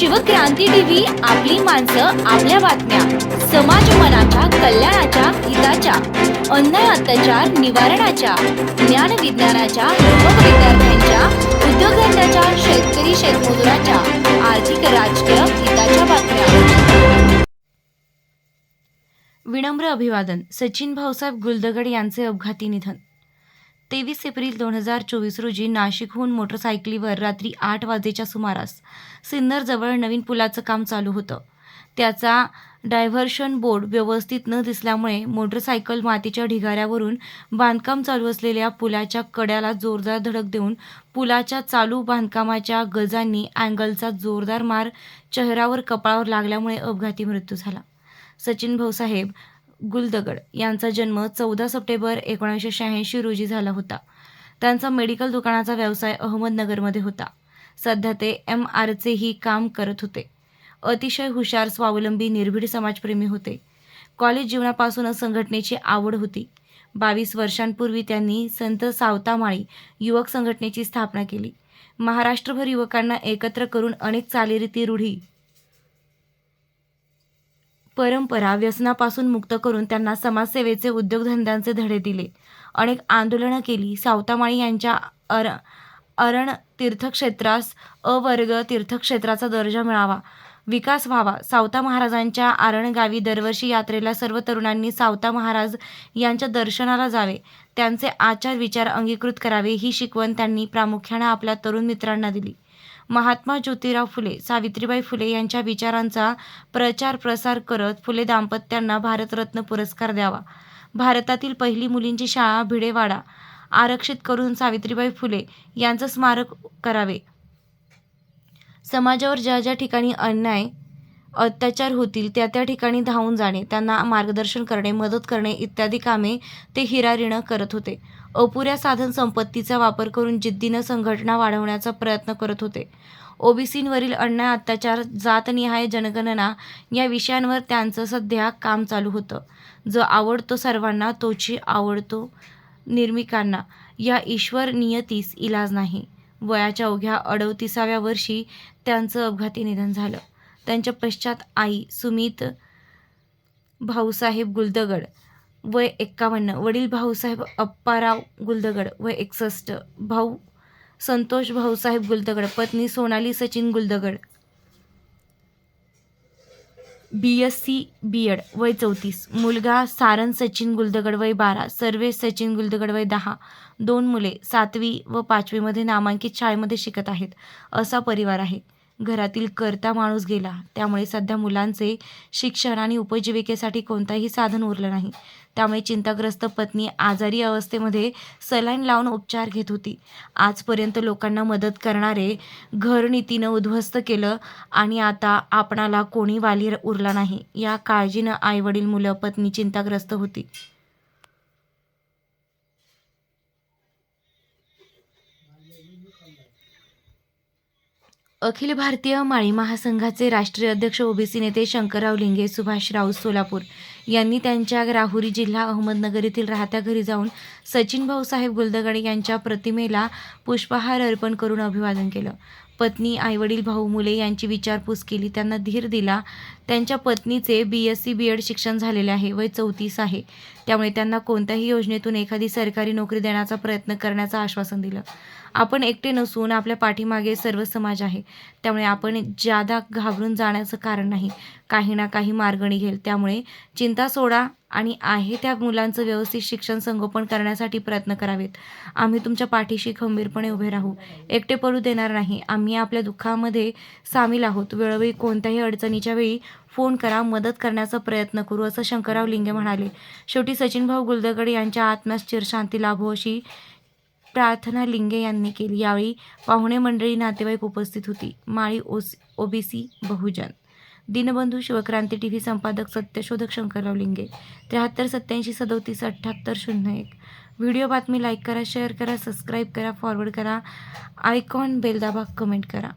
Shivkranti TV, आपली माणसं, आपल्या बातम्या, समाज मनाच्या कल्याणाच्या, हिताच्या, अन्याय अत्याचार निवारणाच्या, ज्ञान विज्ञानाच्या, युवक विद्यार्थ्यांच्या, उद्योगधंद्याच्या, शेतकरी शेतमजुराच्या, आर्थिक राजकीय हिताच्या बातम्या। विनम्र अभिवादन। सचिन भाऊसाहेब गुलदगड यांचे अपघाती निधन। 23 एप्रिल 2024 रोजी नाशिकहून मोटरसायकलीवर रात्री 8 वाजेच्या सुमारास सिन्नरजवळ नवीन पुलाचं काम चालू होतं। त्याचा डायव्हर्शन बोर्ड व्यवस्थित न दिसल्यामुळे मोटरसायकल मातीच्या ढिगाऱ्यावरून बांधकाम चालू असलेल्या पुलाच्या कड्याला जोरदार धडक देऊन पुलाच्या चालू बांधकामाच्या गजांनी अँगलचा जोरदार मार चेहऱ्यावर कपाळावर लागल्यामुळे अपघाती मृत्यू झाला। सचिन भाऊसाहेब गुलदगड यांचा जन्म 14 सप्टेंबर 1986 रोजी झाला होता। त्यांचा मेडिकल दुकानाचा व्यवसाय अहमदनगरमध्ये होता। सध्या ते MRचेही काम करत होते। अतिशय हुशार, स्वावलंबी, निर्भीड समाजप्रेमी होते। कॉलेज जीवनापासूनच संघटनेची आवड होती। 22 वर्षांपूर्वी त्यांनी संत सावतामाळी युवक संघटनेची स्थापना केली। महाराष्ट्रभर युवकांना एकत्र करून अनेक चालीरीती, रूढी, परंपरा, व्यसनापासून मुक्त करून त्यांना समाजसेवेचे, उद्योगधंद्यांचे धडे दिले। अनेक आंदोलनं केली। सावतामाळी यांच्या अरण तीर्थक्षेत्रास अवर्ग तीर्थक्षेत्राचा दर्जा मिळावा, विकास व्हावा। सावता महाराजांच्या आरण गावी दरवर्षी यात्रेला सर्व तरुणांनी सावता महाराज यांच्या दर्शनाला जावे, त्यांचे आचार विचार अंगीकृत करावे, ही शिकवण त्यांनी प्रामुख्याने आपल्या तरुण मित्रांना दिली। महात्मा ज्योतिराव फुले, सावित्रीबाई फुले यांच्या विचारांचा प्रचार प्रसार करत फुले दाम्पत्यांना भारतरत्न पुरस्कार द्यावा, भारतातील पहिली मुलींची शाळा भिडेवाडा आरक्षित करून सावित्रीबाई फुले यांचं स्मारक करावे, समाजावर ज्या ज्या ठिकाणी अन्याय अत्याचार होतील त्या त्या ठिकाणी धावून जाणे, त्यांना मार्गदर्शन करणे, मदत करणे इत्यादी कामे ते हिरारीनं करत होते। अपुऱ्या साधन संपत्तीचा वापर करून जिद्दीनं संघटना वाढवण्याचा प्रयत्न करत होते। ओबीसींवरील अन्याय अत्याचार, जातनिहाय जनगणना या विषयांवर त्यांचं सध्या काम चालू होतं। जो आवडतो सर्वांना तोची आवडतो निर्मिकांना, या ईश्वर नियतीस इलाज नाही। वयाच्या अवघ्या 38व्या वर्षी त्यांचं अपघाती निधन झालं। त्यांच्या पश्चात आई सुमित भाऊसाहेब गुलदगड वय 51, वडील भाऊसाहेब अप्पाराव गुलदगड वय 61, भाऊ संतोष भाऊसाहेब गुलदगड, पत्नी सोनाली सचिन गुलदगड BSc B.Ed वय 34, मुलगा सारन सचिन गुलदगड वय 12, सर्वेश सचिन गुलदगड वय 10, 2 मुले 7वी व 5वी मध्ये नामांकित शाळेमध्ये शिकत आहेत, असा परिवार आहे। घरातील करता माणूस गेला, त्यामुळे सध्या मुलांचे शिक्षण आणि उपजीविकेसाठी कोणताही साधन उरलं नाही। त्यामुळे चिंताग्रस्त पत्नी आजारी अवस्थेमध्ये सलाईन लावून उपचार घेत होती। आजपर्यंत लोकांना मदत करणारे घरनीतीनं उद्ध्वस्त केलं आणि आता आपणाला कोणी वाली उरला नाही, या काळजीनं आई वडील, मुलं, पत्नी चिंताग्रस्त होती। अखिल भारतीय माळी महासंघाचे राष्ट्रीय अध्यक्ष, ओबीसी नेते शंकरराव लिंगे, सुभाष राऊत सोलापूर यांनी त्यांच्या राहुरी जिल्हा अहमदनगर येथील राहत्या घरी जाऊन सचिन भाऊसाहेब गुलदगड यांच्या प्रतिमेला पुष्पहार अर्पण करून अभिवादन केलं। पत्नी, आईवडील, भाऊ, मुले यांची विचारपूस केली, त्यांना धीर दिला। त्यांच्या पत्नीचे BSc B.Ed शिक्षण झालेले आहे, वय 34 आहे, त्यामुळे त्यांना कोणत्याही योजनेतून एखादी सरकारी नोकरी देण्याचा प्रयत्न करण्याचं आश्वासन दिलं। आपण एकटे नसून आपल्या पाठीमागे सर्व समाज आहे, त्यामुळे आपण ज्यादा घाबरून जाण्याचं कारण नाही, काही ना काही मार्ग निघेल। त्यामुळे चिंता सोडा आणि आहे त्या मुलांचं व्यवस्थित शिक्षण संगोपन करण्यासाठी प्रयत्न करावेत। आम्ही तुमच्या पाठीशी खंबीरपणे उभे राहू, एकटे पडू देणार नाही। आम्ही आपल्या दुःखामध्ये सामील आहोत। वेळोवेळी कोणत्याही अडचणीच्या वेळी फोन करा, मदत करण्याचा प्रयत्न करू, असं शंकरराव लिंगे म्हणाले। शेवटी सचिनभाऊ गुलदगड यांच्या आत्म्यास चिरशांती लाभो अशी प्रार्थना लिंगे यांनी केली। यावेळी पाहुणे मंडळी, नातेवाईक उपस्थित होती। माळी ओबीसी बहुजन दिनबंधू शिवक्रांती टीव्ही संपादक सत्यशोधक शंकरराव लिंगे 73 87 37 78 01। व्हिडिओ बातमी लाईक करा, शेअर करा, सबस्क्राईब करा, फॉरवर्ड करा, आयकॉन बेल दाबा, कमेंट करा।